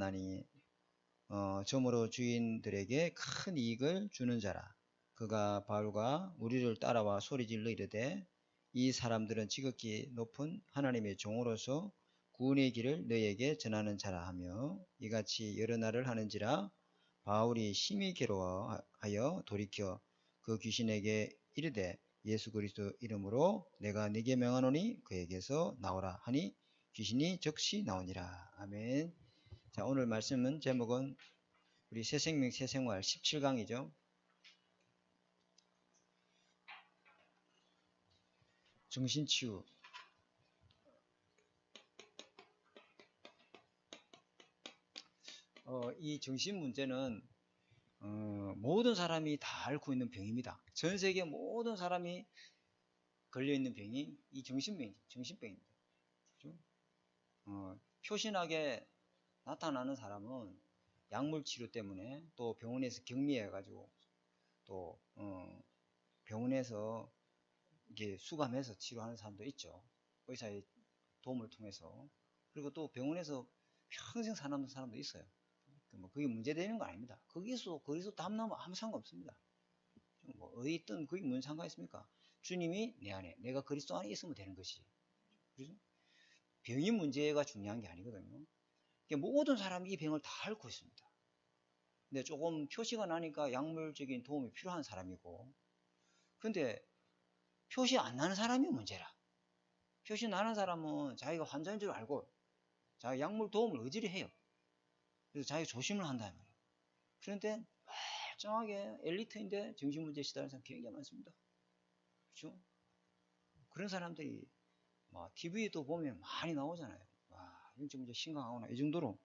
일어나니 점으로 주인들에게 큰 이익을 주는 자라. 그가 바울과 우리를 따라와 소리질러 이르되 이 사람들은 지극히 높은 하나님의 종으로서 구원의 길을 너희에게 전하는 자라 하며 이같이 여러 날을 하는지라. 바울이 심히 괴로워하여 돌이켜 그 귀신에게 이르되 예수 그리스도 이름으로 내가 네게 명하노니 그에게서 나오라 하니 귀신이 즉시 나오니라. 아멘. 자, 오늘 말씀은 제목은 우리 새생명 새생활 17강이죠. 정신치유. 이 정신 문제는 모든 사람이 다 앓고 있는 병입니다. 전 세계 모든 사람이 걸려있는 병이 이 정신병입니다. 그렇죠? 표신하게 나타나는 사람은 약물 치료 때문에 또 병원에서 격리해가지고 또 병원에서 이게 수감해서 치료하는 사람도 있죠. 의사의 도움을 통해서. 그리고 또 병원에서 평생 사는 사람도 있어요. 뭐 그게 문제되는 건 아닙니다. 거기서 담나면 아무 상관없습니다. 뭐 어디 있든 그게 무슨 상관 있습니까? 주님이 내 안에, 내가 그리스도 안에 있으면 되는 것이. 그렇죠? 병이 문제가 중요한 게 아니거든요. 모든 사람이 이 병을 다 앓고 있습니다. 근데 조금 표시가 나니까 약물적인 도움이 필요한 사람이고, 근데 표시 안 나는 사람이 문제라. 표시 나는 사람은 자기가 환자인 줄 알고 자기 약물 도움을 의지를 해요. 그래서 자기가 조심을 한다는 거예요. 그런데 멀쩡하게 엘리트인데 정신문제에 시달리는 사람 굉장히 많습니다. 그렇죠? 그런 사람들이 TV에도 보면 많이 나오잖아요. 와, 정신문제 심각하구나. 이 정도로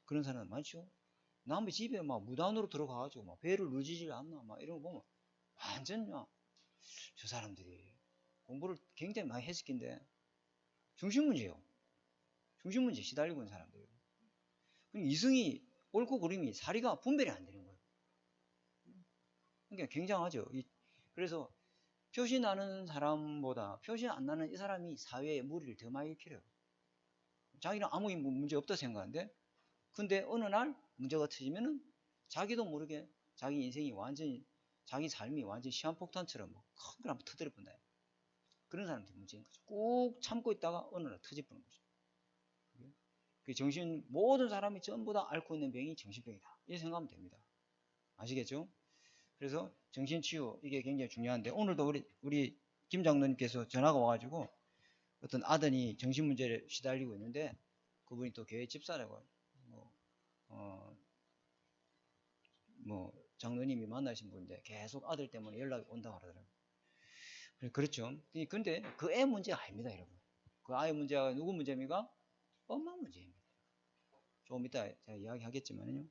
그런 사람 많죠? 남의 집에 무단으로 들어가가지고 배를 누르질 않나 이런 거 보면 완전 저 사람들이 공부를 굉장히 많이 했을 텐데 정신문제예요. 정신문제 시달리고 있는 사람들이에요. 이성이 옳고 그름이 사리가 분별이 안 되는 거예요. 그러니까 굉장하죠. 그래서 표시 나는 사람보다 표시 안 나는 이 사람이 사회에 무리를 더 많이 일으켜요. 자기는 아무 문제 없다 생각하는데 근데 어느 날 문제가 터지면은 자기도 모르게 자기 인생이 완전히 자기 삶이 완전히 시한폭탄처럼 큰 걸 한번 터뜨려 본다. 그런 사람들이 문제인 거죠. 꾹 참고 있다가 어느 날 터져버리는 거죠. 그 모든 사람이 전부 다 앓고 있는 병이 정신병이다. 이렇게 생각하면 됩니다. 아시겠죠? 그래서 정신치유 이게 굉장히 중요한데 오늘도 우리 김 장로님께서 전화가 와가지고 어떤 아들이 정신문제를 시달리고 있는데 그분이 또 교회 집사라고 장로님이 만나신 분인데 계속 아들 때문에 연락이 온다고 그러더라고요. 그렇죠. 근데 그 애 문제가 아닙니다, 여러분. 그 아이 문제가 누구 문제입니까? 엄마 문제입니다. 조금 이따 제가 이야기하겠지만요.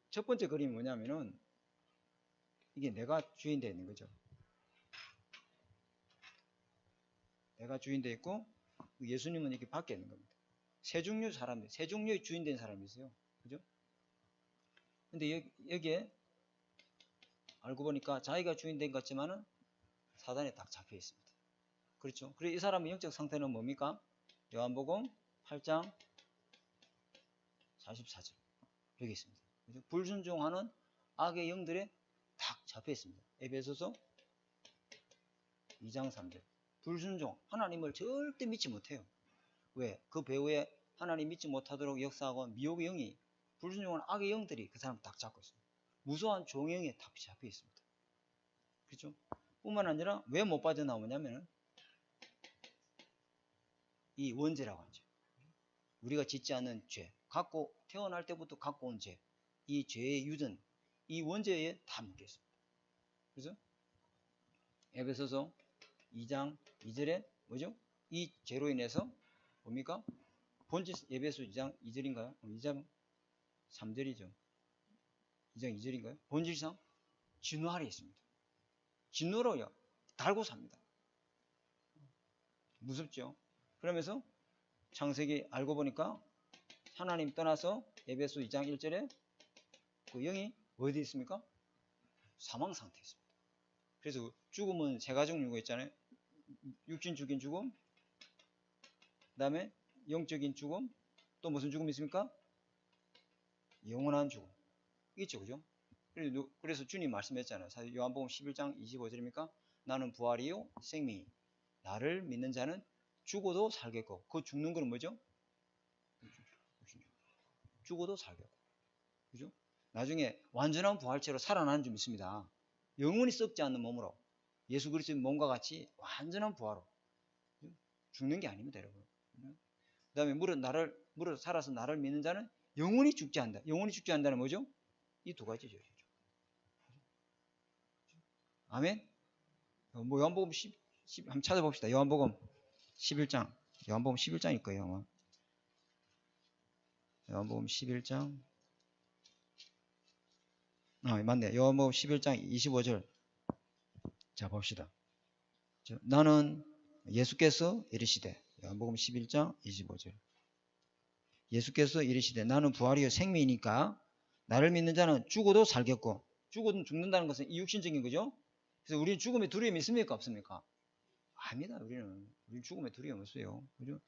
첫 번째 그림이 뭐냐면은 이게 내가 주인 되어 있는 거죠. 내가 주인 되어 있고 예수님은 이렇게 밖에 있는 겁니다. 세 종류의 주인 된 사람이 있어요. 그죠? 근데 여기에 알고 보니까 자기가 주인 된 것 같지만은 사단에 딱 잡혀 있습니다. 그렇죠? 그리고 이 사람의 영적 상태는 뭡니까? 요한복음 8장 44절. 여기 있습니다. 그죠? 불순종하는 악의 영들에 딱 잡혀 있습니다. 에베소서 2장 3절. 불순종, 하나님을 절대 믿지 못해요. 왜? 그 배후에 하나님 믿지 못하도록 역사하고 미혹의 영이 불순종하는 악의 영들이 그 사람 딱 잡고 있습니다. 무서운 종영에 딱 잡혀 있습니다. 그렇죠? 뿐만 아니라 왜 못 빠져나오냐면은 이 원죄라고 하죠. 우리가 짓지 않은 죄, 태어날 때부터 갖고 온 죄, 이 죄의 유전, 이 원죄에 다 묶여 있습니다. 그래서 에베소서 2장 2절에 뭐죠? 이 죄로 인해서 뭡니까? 에베소 2장 2절인가요? 2장 3절이죠. 2장 2절인가요? 본질상 진노 아래 있습니다. 진노로요 달고 삽니다. 무섭죠? 그러면서 창세기 알고 보니까 하나님 떠나서 에베소 2장 1절에 그 영이 어디 있습니까? 사망 상태에 있습니다. 그래서 죽음은 세 가지 종류가 있잖아요. 육신 죽인 죽음, 그 다음에 영적인 죽음, 또 무슨 죽음이 있습니까? 영원한 죽음. 있죠, 그죠? 그래서 주님 말씀했잖아요. 사실 요한복음 11장 25절입니까? 나는 부활이요 생명이. 나를 믿는 자는 죽어도 살겠고. 그 죽는 건 뭐죠? 죽어도 살겠고. 그죠? 나중에 완전한 부활체로 살아나는 줄 믿습니다. 영원히 썩지 않는 몸으로. 예수 그리스도의 몸과 같이 완전한 부활로. 죽는 게 아닙니다, 여러분. 그 다음에 물어 살아서 나를 믿는 자는 영원히 죽지 않는다. 영원히 죽지 않는다는 뭐죠? 이 두 가지죠. 아멘? 뭐 요한복음 10 한번 찾아봅시다. 요한복음 11장. 요한복음 11장일 거예요, 아마. 요한복음 11장. 맞네. 요한복음 11장 25절. 자, 봅시다. 나는 예수께서 이르시되, 요한복음 11장 25절. 예수께서 이르시되 나는 부활이요 생명이니까 나를 믿는 자는 죽어도 살겠고. 죽어도 죽는다는 것은 이 육신적인 거죠. 그래서 우리는 죽음에 두려움이 있습니까 없습니까? 아닙니다. 우리는 죽음에 두려움이 없어요. 그죠?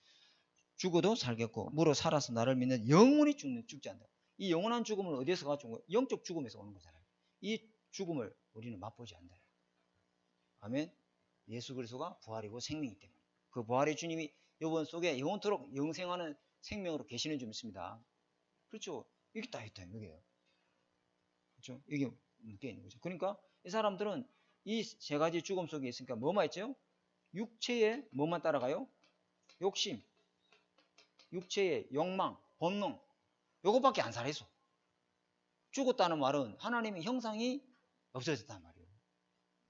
죽어도 살겠고 물어 살아서 나를 믿는 영원히 죽지 않는다. 이 영원한 죽음을 어디에서 가져온 거예요? 영적 죽음에서 오는 거잖아요. 이 죽음을 우리는 맛보지 않는다. 아멘. 예수 그리스도가 부활이고 생명이기 때문에 그 부활의 주님이 여러분 속에 영원토록 영생하는 생명으로 계시는 줄 믿습니다. 그렇죠? 이게 다 있다 여기에요. 그렇죠? 이게 묶여 있는 거죠. 그러니까 이 사람들은 이 세 가지 죽음 속에 있으니까 뭐만 있죠? 육체의 뭐만 따라가요? 욕심, 육체의 욕망, 본능, 요것밖에 안 살아있어. 죽었다는 말은 하나님의 형상이 없어졌단 말이에요.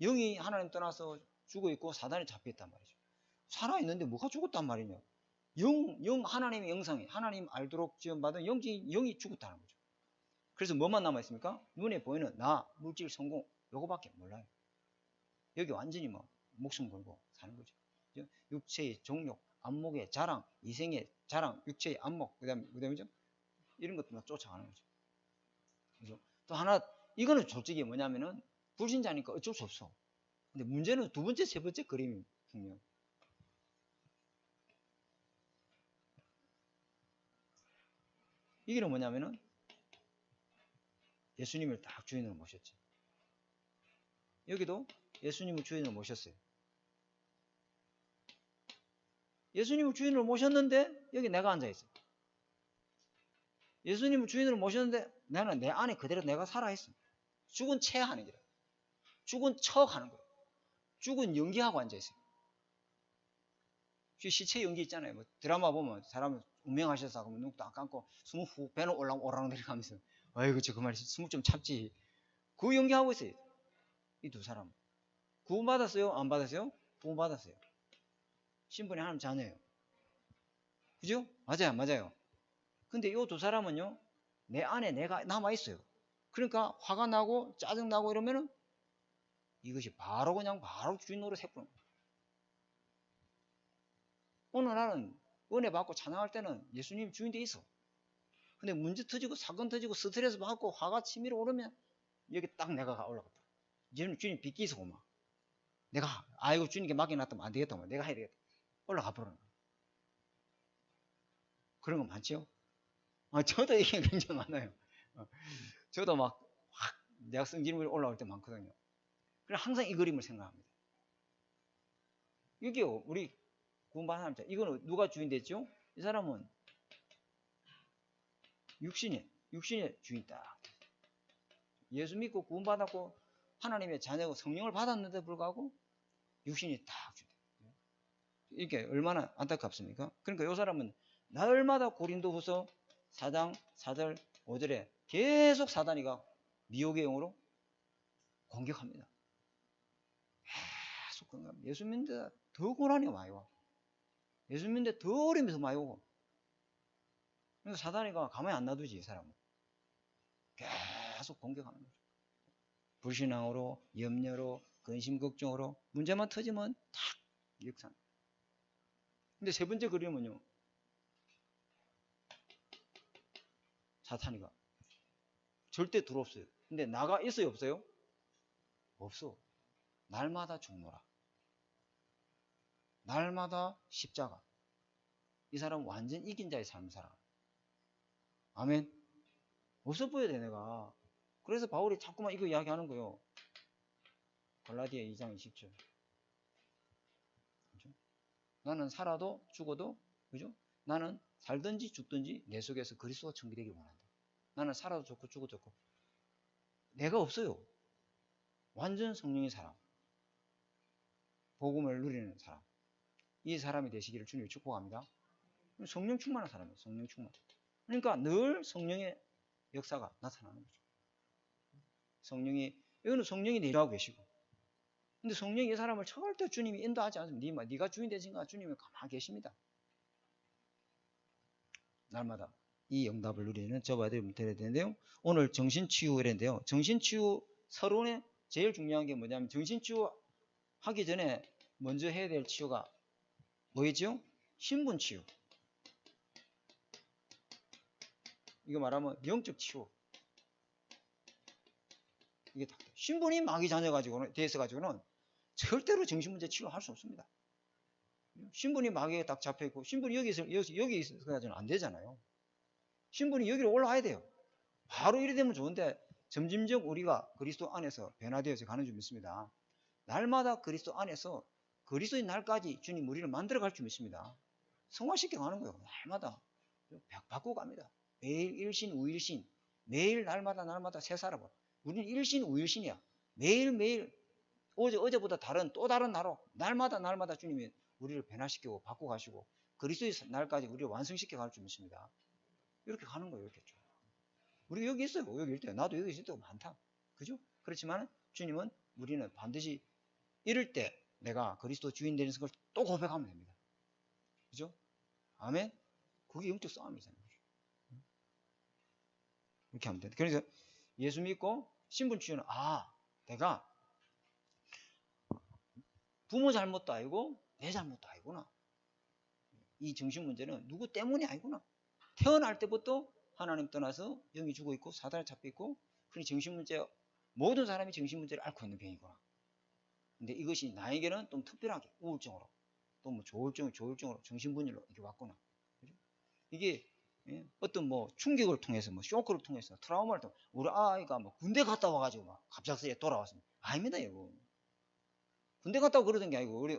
영이 하나님 떠나서 죽어있고 사단에 잡혀있단 말이죠. 살아있는데 뭐가 죽었단 말이냐? 하나님의 영상이, 하나님 알도록 지원받은 영이 죽었다는 거죠. 그래서 뭐만 남아있습니까? 눈에 보이는 나, 물질, 성공, 요거밖에 몰라요. 여기 완전히 뭐 목숨 걸고 사는 거죠. 육체의 정욕, 안목의 자랑, 이생의 자랑, 육체의 안목, 그 다음에 뭐죠? 이런 것들만 쫓아가는 거죠. 그래서 또 하나, 이거는 솔직히 뭐냐면은 불신자니까 어쩔 수 없어. 근데 문제는 두 번째, 세 번째 그림이 중요해요. 이게 뭐냐면은 예수님을 딱 주인으로 모셨지. 여기도 예수님을 주인으로 모셨어요. 예수님을 주인으로 모셨는데 여기 내가 앉아있어. 예수님을 주인으로 모셨는데 나는 내 안에 그대로 내가 살아있어. 죽은 채 하는 거야. 죽은 척 하는 거야. 죽은 연기하고 앉아있어요. 시체 연기 있잖아요. 뭐 드라마 보면 사람은 운명하셔서 하면 눈 딱 감고 숨을 훅 배는 오랑내리가면서 아이고 저 그 말이 숨을 좀 참지. 그 연기하고 있어요. 이 두 사람. 구원받았어요? 안 받았어요? 구원받았어요. 신분이 하나님 자녀예요. 그죠? 맞아요, 맞아요. 근데 이 두 사람은요, 내 안에 내가 남아있어요. 그러니까 화가 나고 짜증나고 이러면은 이것이 바로 주인 노릇 해보는 거예요. 오늘 나는 은혜 받고 찬양할 때는 예수님 주인 돼 있어. 근데 문제 터지고 사건 터지고 스트레스 받고 화가 치밀어 오르면 여기 딱 내가 올라갔다. 주님 빗기서 오마. 내가 아이고 주님께 맡겨놨다면 안 되겠다. 내가 해야 되겠다. 올라가 버리는 거야. 그런 거 많죠? 저도 이게 굉장히 많아요. 저도 막 확 내가 성질물이 올라올 때 많거든요. 그래서 항상 이 그림을 생각합니다. 이게 우리 구원받은 사람들. 이거는 누가 주인 됐죠? 이 사람은 육신의 주인 딱. 예수 믿고 구원받았고 하나님의 자녀고 성령을 받았는데 불구하고 육신이 딱 주인. 이게 얼마나 안타깝습니까? 그러니까 이 사람은 날마다 고린도후서 4장 4절 5절에 계속 사단이가 미혹의 영으로 공격합니다. 계속 공격합니다. 예수 믿는데 더 고난이 많이 와. 예수 믿는데 더 어려움이 더 많이 오고. 그래서 사단이가 가만히 안 놔두지, 이 사람은. 계속 공격하는 거죠. 불신앙으로, 염려로, 근심, 걱정으로 문제만 터지면 탁 역산. 근데 세 번째 그림은요. 사탄이가 절대 들어없어요. 근데 나가 있어요, 없어요? 없어. 날마다 죽노라. 날마다 십자가. 이 사람은 완전 이긴 자의 삶을 살아. 아멘. 없어 보여야 돼, 내가. 그래서 바울이 자꾸만 이거 이야기하는 거예요. 갈라디아 2장 20절. 그죠? 나는 살아도 죽어도, 그죠? 나는 살든지 죽든지 내 속에서 그리스도가 청기되길 원한다. 나는 살아도 좋고 죽어도 좋고. 내가 없어요. 완전 성령의 사람. 복음을 누리는 사람. 이 사람이 되시기를 주님이 축복합니다. 성령 충만한 사람이에요. 성령 충만. 그러니까 늘 성령의 역사가 나타나는 거죠. 여기는 성령이 일하고 계시고. 근데 성령이 이 사람을 처할 때 주님이 인도하지 않습니다. 네가 주인 되신가? 주님이 가만히 계십니다. 날마다 이 응답을 누리는 저와 여러분이 되어야 되는데요. 오늘 정신치유인데요. 정신치유 서론에 제일 중요한 게 뭐냐면 정신치유 하기 전에 먼저 해야 될 치유가 뭐였죠? 신분치유. 이거 말하면 영적 치유. 이게 다 신분이 마귀 자녀가지고는 돼있어가지고는 절대로 정신문제 치료할 수 없습니다. 신분이 마귀에 딱 잡혀있고 신분이 여기 있어가지고는 안 되잖아요. 신분이 여기로 올라와야 돼요. 바로 이래 되면 좋은데 점진적 우리가 그리스도 안에서 변화되어서 가는 줄 믿습니다. 날마다 그리스도 안에서 그리스도의 날까지 주님 우리를 만들어갈 줄 믿습니다. 성화시켜 가는 거예요. 날마다 바꾸고 갑니다. 매일 일신 우일신, 매일 날마다 새 살아봐. 우리는 일신 우일신이야. 매일매일 어제보다 또 다른 나로 날마다 주님이 우리를 변화시키고 바꾸고 가시고 그리스도의 날까지 우리를 완성시켜 갈 줄 믿습니다. 이렇게 가는 거예요. 이렇게. 우리 여기 있어요. 여기 있을 때 나도 여기 있을 때가 많다. 그죠? 그렇지만 주님은 우리는 반드시 이럴 때 내가 그리스도 주인 되는 것을 또 고백하면 됩니다. 그죠? 아멘? 그게 영적 싸움이잖아요. 이렇게 하면 돼. 그래서 예수 믿고 신분 치유는 내가 부모 잘못도 아니고 내 잘못도 아니구나. 이 정신 문제는 누구 때문이 아니구나. 태어날 때부터 하나님 떠나서 영이 죽어 있고 사단에 잡혀 있고 그런 정신 문제 모든 사람이 정신 문제를 앓고 있는 병이구나. 근데 이것이 나에게는 좀 특별하게 우울증으로 또 뭐 조울증으로 정신분열로 이렇게 왔구나. 그죠? 이게 어떤 뭐 충격을 통해서 뭐 쇼크를 통해서 트라우마를 통해서 우리 아이가 뭐 군대 갔다 와가지고 막 갑작스레 돌아왔습니다. 아닙니다, 이거. 군대 갔다 오고 그러던 게 아니고 우리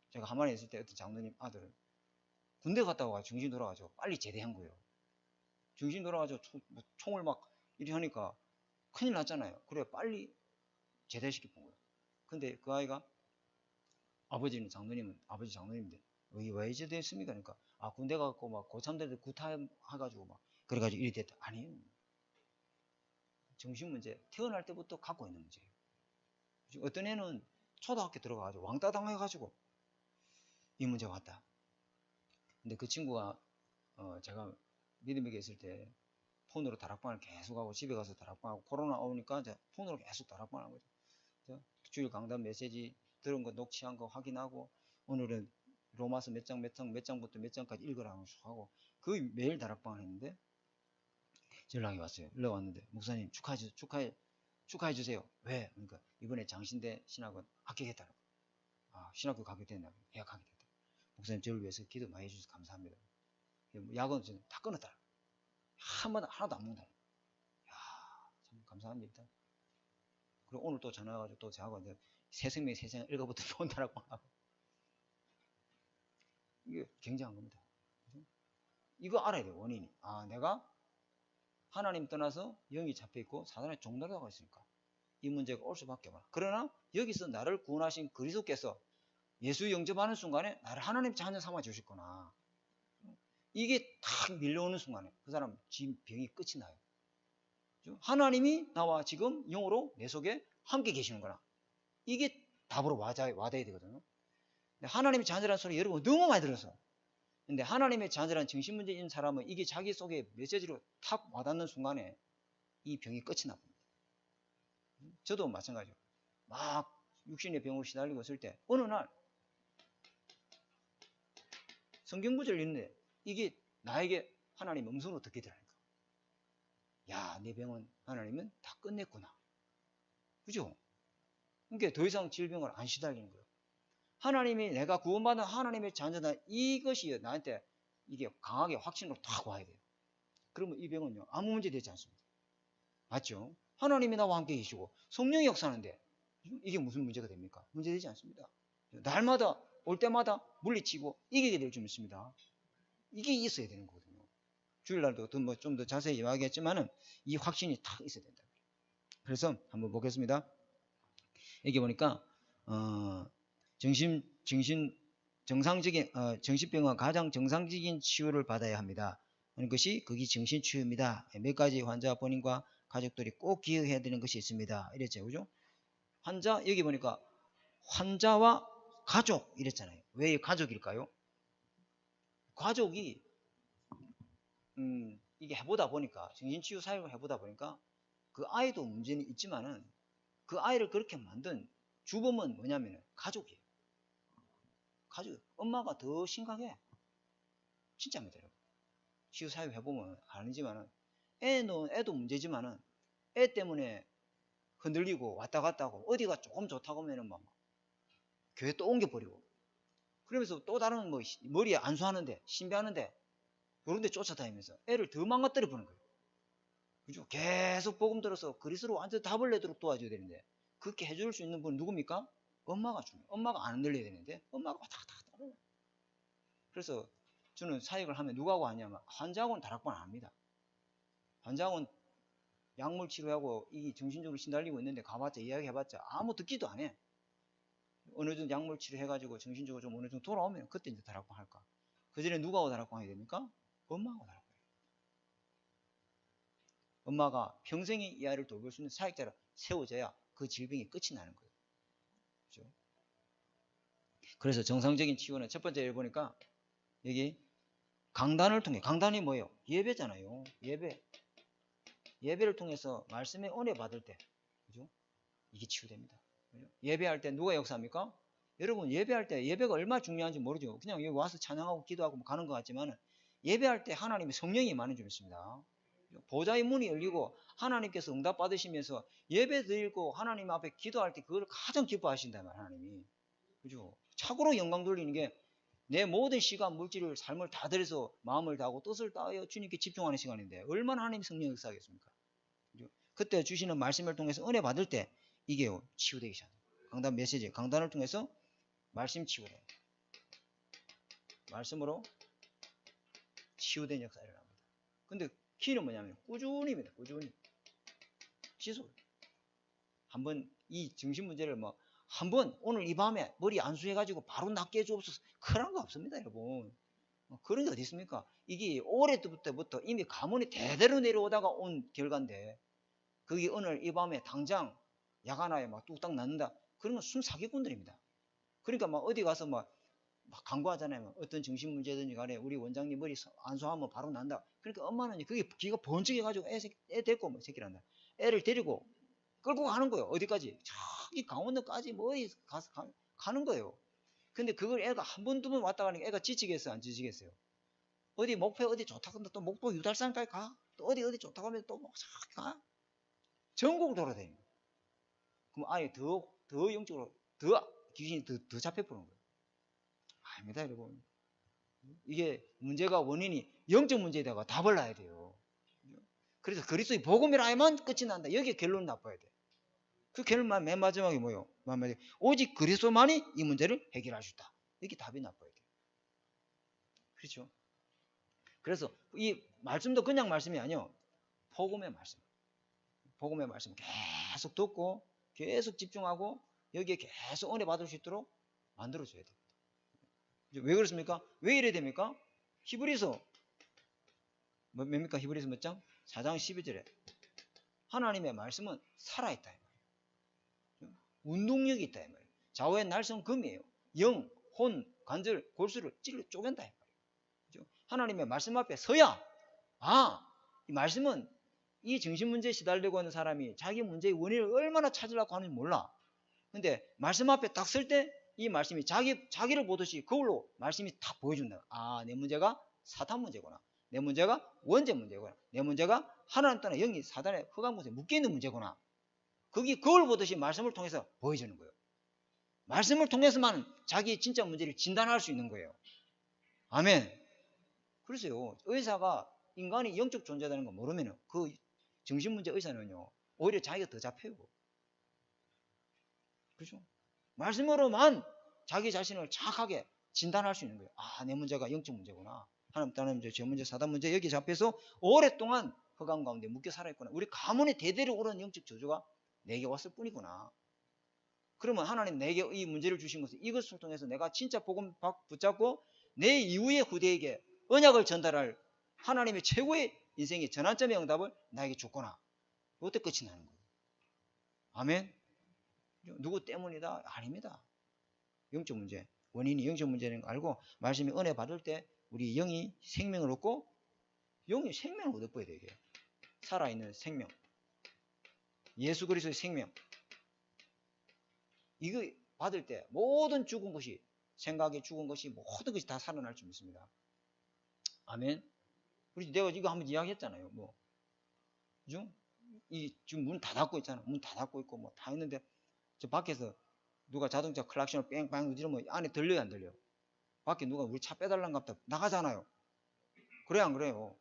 제가 하만에 있을 때 어떤 장로님 아들은 군대 갔다 와가지고 정신 돌아가지고 빨리 제대한 거예요. 정신 돌아가지고 총을 막 이리 하니까 큰일 났잖아요. 그래 빨리 제대시켜 본 거예요. 근데 그 아이가 아버지 장로님인데 왜 제대했습니까? 그러니까 군대 가고 막 고참들한테 구타해가지고 막 그래가지고 이리 됐다. 아니에요. 정신 문제 태어날 때부터 갖고 있는 문제예요. 어떤 애는 초등학교 들어가가지고 왕따 당해가지고 이 문제가 왔다. 근데 그 친구가 제가 믿음에게 있을 때 폰으로 다락방을 계속 하고 집에 가서 다락방하고 코로나 오니까 이제 폰으로 계속 다락방을 하는 거죠. 주일 강단 메시지 들은 거 녹취한 거 확인하고 오늘은 로마서 몇 장부터 몇 장까지 읽으라고 하고 그 매일 다락방을 했는데 연락이 왔어요. 연락 왔는데 목사님 축하해 주세요. 왜? 그러니까 이번에 장신대 신학원 합격했다고. 신학교 가게 된다고. 예약하게 됐다. 목사님 저를 위해서 기도 많이 해주셔서 감사합니다. 약은 다 끊었다. 하나도 안 먹는다. 참 감사한 일이다. 그리고 오늘 또 전화 와가지고 또 저하고 이제 새 생명 세상 읽어부터 본다라고 하고. 이게 굉장한 겁니다. 이거 알아야 돼요, 원인이. 내가 하나님 떠나서 영이 잡혀있고 사단의 종노릇하고 있으니까 이 문제가 올 수밖에 없나. 그러나 여기서 나를 구원하신 그리스도께서 예수 영접하는 순간에 나를 하나님 자녀 삼아 주셨구나. 이게 탁 밀려오는 순간에 그 사람 지금 병이 끝이 나요. 하나님이 나와 지금 영으로 내 속에 함께 계시는구나. 이게 답으로 와닿아야 되거든요. 하나님의 자녀라는 소리 여러분 너무 많이 들어서. 근데 하나님의 자녀라는 정신문제 있는 사람은 이게 자기 속에 메시지로 탁 와닿는 순간에 이 병이 끝이 납니다. 저도 마찬가지로 막 육신의 병으로 시달리고 있을 때 어느 날 성경 구절이 있는데 이게 나에게 하나님 음성으로 듣게 되라니까. 야, 내 병은 하나님은 다 끝냈구나. 그죠? 그러니까 더 이상 질병을 안 시달리는 거예요. 하나님이 내가 구원받은 하나님의 자녀다. 이것이 나한테 이게 강하게 확신으로 탁 와야 돼요. 그러면 이 병은요, 아무 문제 되지 않습니다. 맞죠? 하나님이 나와 함께 계시고 성령이 역사하는데 이게 무슨 문제가 됩니까? 문제되지 않습니다. 날마다 올 때마다 물리치고 이기게 될 줄 믿습니다. 이게 있어야 되는 거거든요. 주일날도 좀 더 자세히 이야기하겠지만은 이 확신이 탁 있어야 된다. 그래서 한번 보겠습니다. 여기 보니까 정상적인 정신병은 가장 정상적인 치유를 받아야 합니다. 하는 것이 그게 정신치유입니다. 몇 가지 환자 본인과 가족들이 꼭 기억해야 되는 것이 있습니다. 이랬죠, 그죠? 환자 여기 보니까 환자와 가족 이랬잖아요. 왜 가족일까요? 가족이 이게 해보다 보니까 정신치유 사역을 해보다 보니까 그 아이도 문제는 있지만은 그 아이를 그렇게 만든 주범은 뭐냐면은 가족이에요. 가족, 엄마가 더 심각해. 진짜입니다, 여러분. 치유 사역 해보면 아니지만은 애도 문제지만은 애 때문에 흔들리고 왔다 갔다 하고 어디가 조금 좋다고 하면은 막 교회 또 옮겨버리고 그러면서 또 다른 뭐 머리에 안수하는데 신비하는데 그런 데 쫓아다니면서 애를 더 망가뜨려 보는 거예요. 그죠? 계속 복음 들어서 그리스도로 완전 답을 내도록 도와줘야 되는데 그렇게 해줄 수 있는 분은 누굽니까? 엄마가 중요해요. 엄마가 안 흔들려야 되는데 엄마가 왔다 갔다 하고 그래서 저는 사역을 하면 누구하고 하냐면 환자하고는 다락방 안 합니다. 환자하고는 약물 치료하고 이 정신적으로 시달리고 있는데 가봤자 이야기해봤자 아무 듣기도 안 해. 어느 정도 약물 치료해가지고 정신적으로 좀 어느 정도 돌아오면 그때 이제 다락방 할까. 그 전에 누구하고 다락방 해야 됩니까? 엄마하고 다락방. 엄마가 평생에 이 아이를 돌볼 수 있는 사역자로 세워져야 그 질병이 끝이 나는 거예요. 그렇죠? 그래서 정상적인 치유는 첫 번째 보니까 여기 강단을 통해 강단이 뭐예요? 예배잖아요. 예배를 통해서 말씀의 은혜 받을 때 그죠? 이게 치유됩니다. 그죠? 예배할 때 누가 역사합니까? 여러분 예배할 때 예배가 얼마나 중요한지 모르죠. 그냥 여기 와서 찬양하고 기도하고 가는 것 같지만 예배할 때 하나님의 성령이 많은 줄 믿습니다. 보좌의 문이 열리고 하나님께서 응답 받으시면서 예배 드리고 하나님 앞에 기도할 때 그걸 가장 기뻐하신다 말 하나님이. 그죠? 착오로 영광 돌리는 게 내 모든 시간, 물질을, 삶을 다 들여서 마음을 다하고 뜻을 다하여 주님께 집중하는 시간인데 얼마나 하나님 성령 역사하겠습니까? 그죠? 그때 주시는 말씀을 통해서 은혜 받을 때 이게 치유되기 시작합니다. 강단 메시지, 강단을 통해서 말씀 치유를 해요. 말씀으로 치유된 역사가 일어납니다. 근데 키는 뭐냐면 꾸준히입니다. 꾸준히. 지속. 한번 이 정신 문제를 뭐 한번 오늘 이 밤에 머리 안수해가지고 바로 낫게 해주옵소서. 그런 거 없습니다, 여러분. 그런 게 어디 있습니까? 이게 올해부터 이미 가문이 대대로 내려오다가 온 결과인데 그게 오늘 이 밤에 당장 약 하나에 막 뚝딱 낫는다. 그런 건 순 사기꾼들입니다. 그러니까 막 어디 가서 막 광고하잖아요. 어떤 정신 문제든지 간에 우리 원장님 머리 안수하면 바로 난다. 그러니까 엄마는 그게 기가 번쩍해가지고 애 데리고 뭐 새끼란다. 애를 데리고 끌고 가는 거예요. 어디까지? 저기 강원도까지 머리 가서 가는 거예요. 근데 그걸 애가 한 번, 두 번 왔다 가니까 애가 지치겠어요? 안 지치겠어요? 어디 목포 어디 좋다고 하면 또 목포 유달산까지 가? 또 어디 좋다고 하면 또 막 가? 전국을 돌아다니는 거예요. 그럼 아예 더 영적으로 더 귀신이 더 잡혀보는 거예요. 아닙니다, 여러분. 이게 문제가 원인이 영적 문제에다가 답을 놔야 돼요. 그래서 그리스도의 복음이라야만 끝이 난다. 여기에 결론을 나빠야 돼. 그 결론 맨 마지막에 뭐예요? 오직 그리스도만이 이 문제를 해결할 수 있다. 이게 답이 나빠야 돼요. 그렇죠? 그래서 이 말씀도 그냥 말씀이 아니요. 복음의 말씀. 복음의 말씀 계속 듣고 계속 집중하고 여기에 계속 은혜 받을 수 있도록 만들어줘야 됩니다. 왜 그렇습니까? 왜 이래야 됩니까? 히브리서 뭡니까? 히브리서 몇 장? 4장 12절에 하나님의 말씀은 살아있다. 운동력이 있다. 좌우의 날선 금이에요. 영, 혼, 관절, 골수를 찔러 쪼갠다. 하나님의 말씀 앞에 서야 이 말씀은 이 정신문제에 시달리고 있는 사람이 자기 문제의 원인을 얼마나 찾으려고 하는지 몰라. 근데 말씀 앞에 딱 설 때 이 말씀이 자기를 보듯이 그걸로 말씀이 딱 보여준다. 내 문제가 사탄 문제구나. 내 문제가 원죄 문제구나. 내 문제가 하나님 떠나 영이 사단의 흑암 곳에 묶여있는 문제구나. 그걸 보듯이 말씀을 통해서 보여주는 거예요. 말씀을 통해서만 자기의 진짜 문제를 진단할 수 있는 거예요. 아멘. 그래서요, 의사가 인간이 영적 존재라는 거 모르면 그 정신문제 의사는요, 오히려 자기가 더 잡혀요. 그죠? 말씀으로만 자기 자신을 정확하게 진단할 수 있는 거예요. 아, 내 문제가 영적 문제구나. 하나님 따는 문제, 제 문제, 사단 문제 여기 잡혀서 오랫동안 흑암 가운데 묶여 살아있구나. 우리 가문의 대대로 오른 영적 저주가 내게 왔을 뿐이구나. 그러면 하나님 내게 이 문제를 주신 것은 이것을 통해서 내가 진짜 복음 붙잡고 내 이후의 후대에게 언약을 전달할 하나님의 최고의 인생의 전환점의 응답을 나에게 줬구나. 이때 끝이 나는 거예요. 아멘. 누구 때문이다? 아닙니다. 영적 문제. 원인이 영적 문제라는 거 알고 말씀이 은혜 받을 때 우리 영이 생명을 얻고 영이 생명을 얻어버려야 되게. 살아있는 생명. 예수 그리스도의 생명. 이거 받을 때 모든 죽은 것이 생각이 죽은 것이 모든 것이 다 살아날 줄 믿습니다. 아멘. 우리 내가 이거 한번 이야기했잖아요. 뭐 그죠? 이 지금 문 다 닫고 있잖아. 문 다 닫고 있고 뭐 다 있는데 저 밖에서 누가 자동차 클락션을 뺑뺑 누르면 안에 들려요, 안 들려? 밖에 누가 우리 차 빼달란가 보다 나가잖아요. 그래 안 그래요?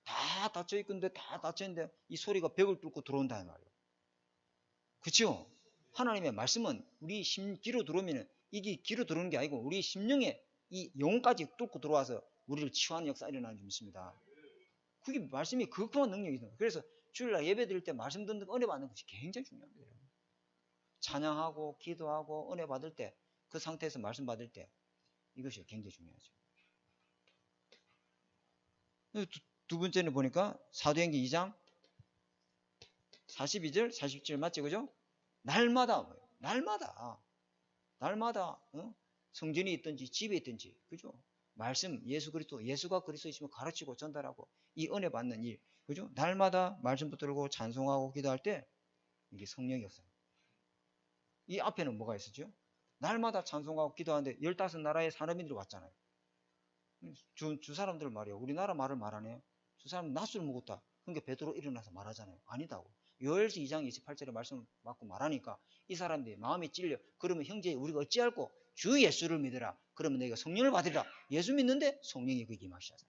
다 닫혀 있는데 다 닫혀 있는데 이 소리가 벽을 뚫고 들어온다 말이에요. 그렇죠? 하나님의 말씀은 우리 귀로 들어오면 이게 귀로 들어오는 게 아니고 우리 심령에 이 영혼까지 뚫고 들어와서 우리를 치유하는 역사가 일어나는 줄 믿습니다. 그게 말씀이 그것만 능력이 있는 거예요. 그래서 주일날 예배 드릴 때 말씀 듣는 은혜 받는 것이 굉장히 중요합니다. 찬양하고 기도하고 은혜 받을 때 그 상태에서 말씀 받을 때 이것이 굉장히 중요하죠. 두 번째는 보니까 사도행전 2장 42절 47절 맞죠? 그죠? 날마다 성전이 있든지 집에 있든지 그죠? 말씀 예수 그리스도 예수가 그리스도이심을 가르치고 전달하고 이 은혜 받는 일 그죠? 날마다 말씀 붙들고 찬송하고 기도할 때 이게 성령이 없어요. 이 앞에는 뭐가 있었죠? 날마다 찬송하고 기도하는데 15나라의 산업인들이 왔잖아요. 주 사람들 말이에요. 우리나라 말을 말하네요. 주 사람 낯을 먹었다. 그러니까 베드로 일어나서 말하잖아요. 아니다고. 요엘서 2장 28절에 말씀 받고 말하니까 이 사람들이 마음이 찔려. 그러면 형제 우리가 어찌할꼬? 주 예수를 믿으라. 그러면 내가 성령을 받으리라. 예수 믿는데 성령이 거기 임하시잖아요.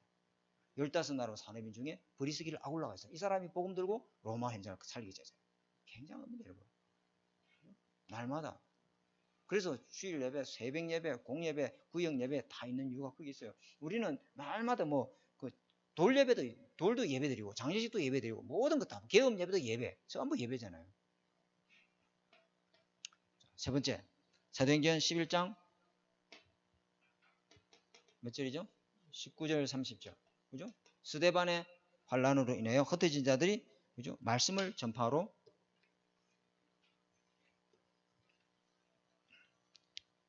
15나라 산업인 중에 브리스기를 아굴라가 있어요. 이 사람이 복음 들고 로마 현장을 살리게 되잖아요. 굉장합니다, 여러분. 날마다. 그래서 주일 예배, 새벽 예배, 공예배, 구역 예배 다 있는 이유가 거기 있어요. 우리는 날마다 돌 예배도, 돌도 예배 드리고, 장례식도 예배 드리고, 모든 것 다, 개업 예배도 예배, 전부 예배잖아요. 세 번째, 사도행전 11장, 몇 절이죠? 19절, 30절. 그죠? 스데반의 환란으로 인하여 흩어진 자들이, 그죠? 말씀을 전파로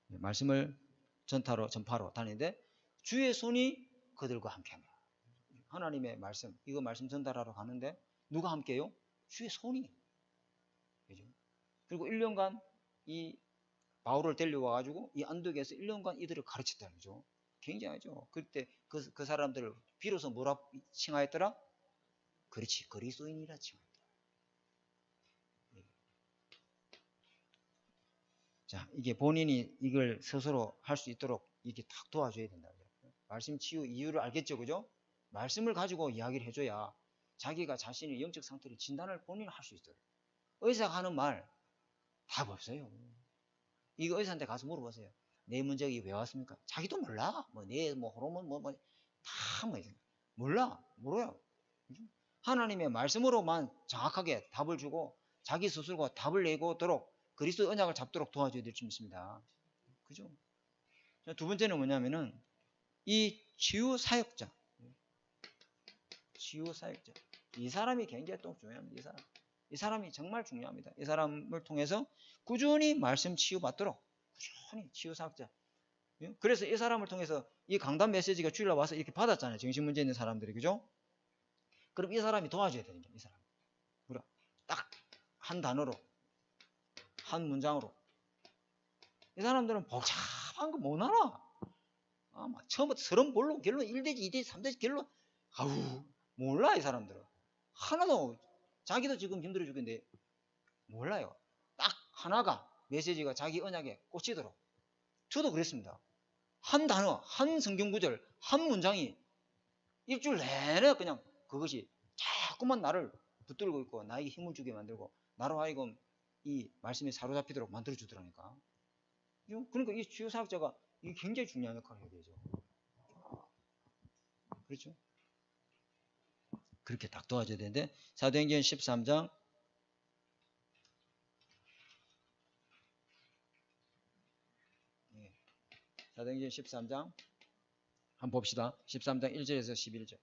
말씀을 전파로 다니는데 주의 손이 그들과 함께합니다. 하나님의 말씀, 이거 말씀 전달하러 가는데 누가 함께해요? 주의 손이. 그죠? 그리고 1년간 이 바울을 데려와가지고 이 안독에서 1년간 이들을 가르쳤다는 거죠. 굉장하죠. 그때 그 사람들을 비로소 뭐라 칭하였더라? 그렇지, 그리스도인이라 칭하였다. 자, 이게 본인이 이걸 스스로 할 수 있도록 이게 탁 도와줘야 된다. 말씀 치유 이유를 알겠죠, 그죠? 말씀을 가지고 이야기를 해줘야 자기가 자신의 영적 상태를 진단을 본인이 할 수 있어요. 의사가 하는 말 답 없어요. 이거 의사한테 가서 물어보세요. 내 문제가 왜 왔습니까? 자기도 몰라. 내 호르몬 다 몰라요. 하나님의 말씀으로만 정확하게 답을 주고 자기 스스로가 답을 내고도록 그리스도 언약을 잡도록 도와줘야 될 줄 믿습니다. 그죠? 두 번째는 뭐냐면은 이 치유 사역자. 이 사람이 굉장히 또 중요합니다. 이 사람이 정말 중요합니다. 이 사람을 통해서 꾸준히 말씀 치유받도록 꾸준히 치유 사역자. 그래서 이 사람을 통해서 이 강단 메시지가 주일날 와서 이렇게 받았잖아요. 정신문제 있는 사람들이. 그죠? 그럼 이 사람이 도와줘야 되는 거예요. 이 사람. 딱 한 단어로 한 문장으로. 이 사람들은 복잡한 거 못 알아. 처음부터 서른 볼로 결론 1대지 2대지 3대지 결론 몰라. 이 사람들은 하나도 자기도 지금 힘들어 죽겠는데 몰라요. 딱 하나가 메시지가 자기 언약에 꽂히도록. 저도 그랬습니다. 한 단어, 한 성경 구절, 한 문장이 일주일 내내 그냥 그것이 자꾸만 나를 붙들고 있고 나에게 힘을 주게 만들고 나로 하여금 이 말씀에 사로잡히도록 만들어주더라니까. 그러니까 이 주요사역자가 이게 굉장히 중요한 역할을 해야 되죠. 그렇죠? 그렇게 딱 도와줘야 되는데 사도행전 13장 사도행전 13장 한번 봅시다. 13장 1절에서 11절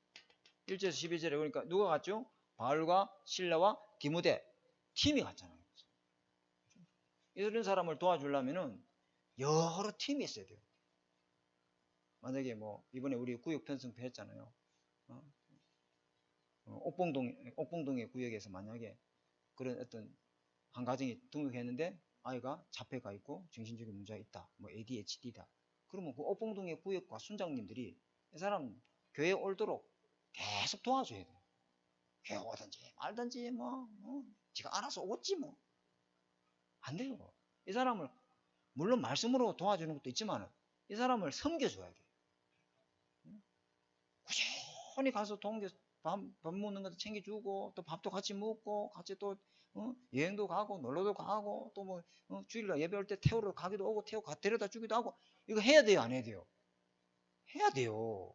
1절에서 11절에 그러니까 누가 갔죠? 바울과 실라와 디모데 팀이 갔잖아요. 이런 사람을 도와주려면은 여러 팀이 있어야 돼요. 만약에 뭐 이번에 우리 구역 편성표 했잖아요. 옥봉동의 구역에서 만약에 그런 어떤 한 가정이 등록했는데 아이가 자폐가 있고 정신적인 문제가 있다. 뭐 ADHD다. 그러면 그 옥봉동의 구역과 순장님들이 이 사람 교회에 올도록 계속 도와줘야 돼요. 교회 오든지 말든지 뭐 지가 알아서 오겠지 뭐. 안 돼요. 이 사람을 물론 말씀으로 도와주는 것도 있지만 이 사람을 섬겨줘야 돼요. 꾸준히 가서 밥 먹는 것도 챙겨주고 또 밥도 같이 먹고 같이 또 여행도 가고 놀러도 가고 또 뭐 주일날 예배할 때 태우러 가기도 하고 데려다 주기도 하고 이거 해야 돼요, 안 해야 돼요? 해야 돼요.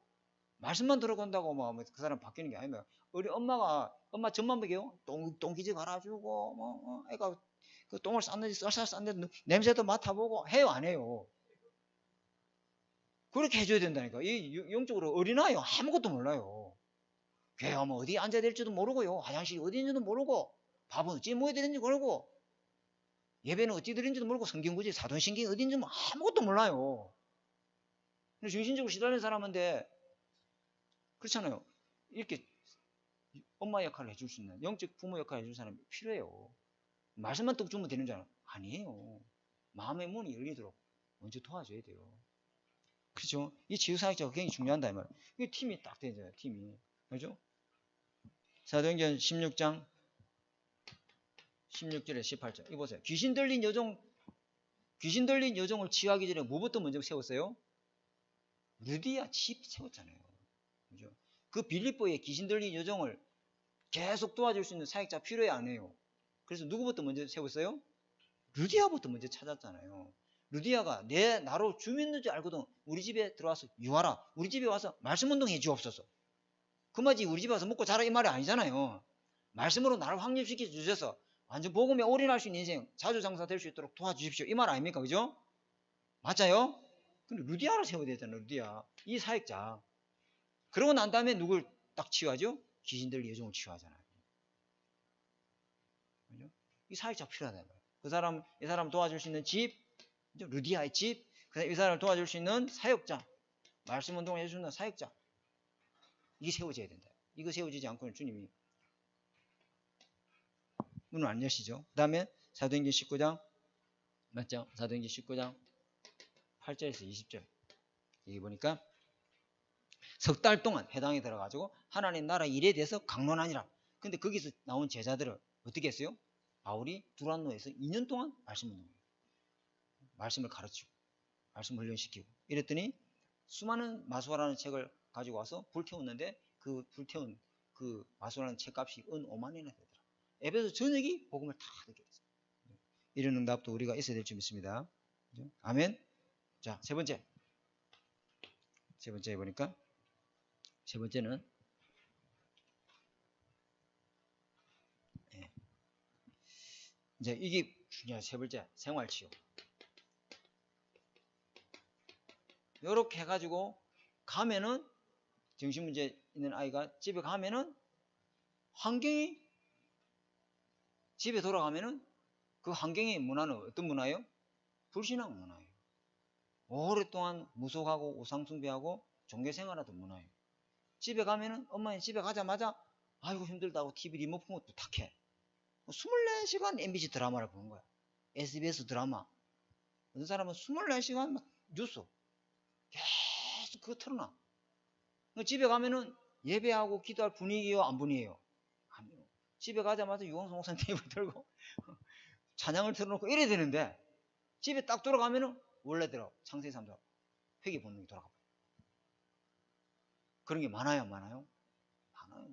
말씀만 들어간다고 그 사람 바뀌는 게 아닙니다. 우리 엄마 젖만 먹여요. 똥기지 갈아주고 애가 그 똥을 쌌는지 쌀쌀 쌌는지 냄새도 맡아보고 해요, 안 해요? 그렇게 해줘야 된다니까. 이 영적으로 어린아이요 아무것도 몰라요. 교회 가면 어디 앉아야 될지도 모르고요. 화장실이 어디 있는지도 모르고 밥은 어찌 먹어야 되는지 모르고 예배는 어찌 드리는지도 모르고 성경구지 사도신경이 어디 있는지 아무것도 몰라요. 근데 정신적으로 시달리는 사람인데 그렇잖아요. 이렇게 엄마 역할을 해줄 수 있는 영적 부모 역할을 해줄 사람이 필요해요. 말씀만 뚝 주면 되는 줄 알아요. 아니에요. 마음의 문이 열리도록 먼저 도와줘야 돼요. 그렇죠? 이 치유사역자가 굉장히 중요하다 이 말이에요. 이 팀이 딱 되잖아요. 팀이. 그렇죠? 사도행전 16장 16절에 18절 이거 보세요. 귀신 들린 여종을 치유하기 전에 뭐부터 먼저 세웠어요? 루디아 집 세웠잖아요. 그죠? 그 빌립보에 귀신 들린 여종을 계속 도와줄 수 있는 사역자 필요해 안 해요? 그래서 누구부터 먼저 세웠어요? 루디아부터 먼저 찾았잖아요. 루디아가 나로 주민인 줄 알고도 우리 집에 들어와서 유하라. 우리 집에 와서 말씀 운동해 주옵소서. 그 말이 우리 집에 와서 먹고 자라 이 말이 아니잖아요. 말씀으로 나를 확립시켜 주셔서 완전 복음에 올인할 수 있는 인생 자주장사 될 수 있도록 도와주십시오. 이 말 아닙니까? 그죠? 맞아요? 근데 루디아를 세워야 되잖아요. 루디아. 이 사역자. 그러고 난 다음에 누굴 딱 치유하죠? 귀신들 여종을 치유하잖아요. 그죠? 이 사역자 필요하다. 이 사람 도와줄 수 있는 집, 루디아의 집, 이 사람을 도와줄 수 있는 사역자, 말씀 운동을 해주는 사역자. 이게 세워져야 된다. 이거 세워지지 않고는 주님이 문을 안 여시죠. 그 다음에 사도행전 19장 맞죠? 사도행전 19장 8절에서 20절 여기 보니까 석 달 동안 회당에 들어가지고 하나님 나라 일에 대해서 강론하니라. 근데 거기서 나온 제자들을 어떻게 했어요? 바울이 두란노에서 2년 동안 말씀을 가르치고 말씀을 훈련시키고 이랬더니 수많은 마수라는 책을 가지고 와서 불태웠는데 그 불태운 그 마수라는 책값이 은 5만원이나 되더라. 에베소 전역이 복음을 다 듣게 됐어요. 이런 응답도 우리가 있어야 될 줄 믿습니다. 아멘. 자, 세 번째 보니까 세 번째는 이제 이게 중요한 세 번째 생활치유. 요렇게 해가지고 가면은 정신문제 있는 아이가 집에 가면은 환경이 집에 돌아가면은 그 환경의 문화는 어떤 문화예요? 불신앙 문화예요. 오랫동안 무속하고 우상숭배하고 종교생활하던 문화예요. 집에 가면은 엄마는 집에 가자마자 아이고 힘들다고 TV 리모컨 것도 탁해. 24시간 MBC 드라마를 보는 거야. SBS 드라마. 어떤 사람은 24시간 막 뉴스 계속 그거 틀어놔. 집에 가면은 예배하고 기도할 분위기요, 안 분위기예요? 아니요. 집에 가자마자 유광성 목사님 테이블 들고 찬양을 틀어놓고 이래야 되는데 집에 딱 돌아가면은 원래대로 창세기 3장 회개 본능이 돌아가 버려요. 그런 게 많아요, 많아요? 많아요.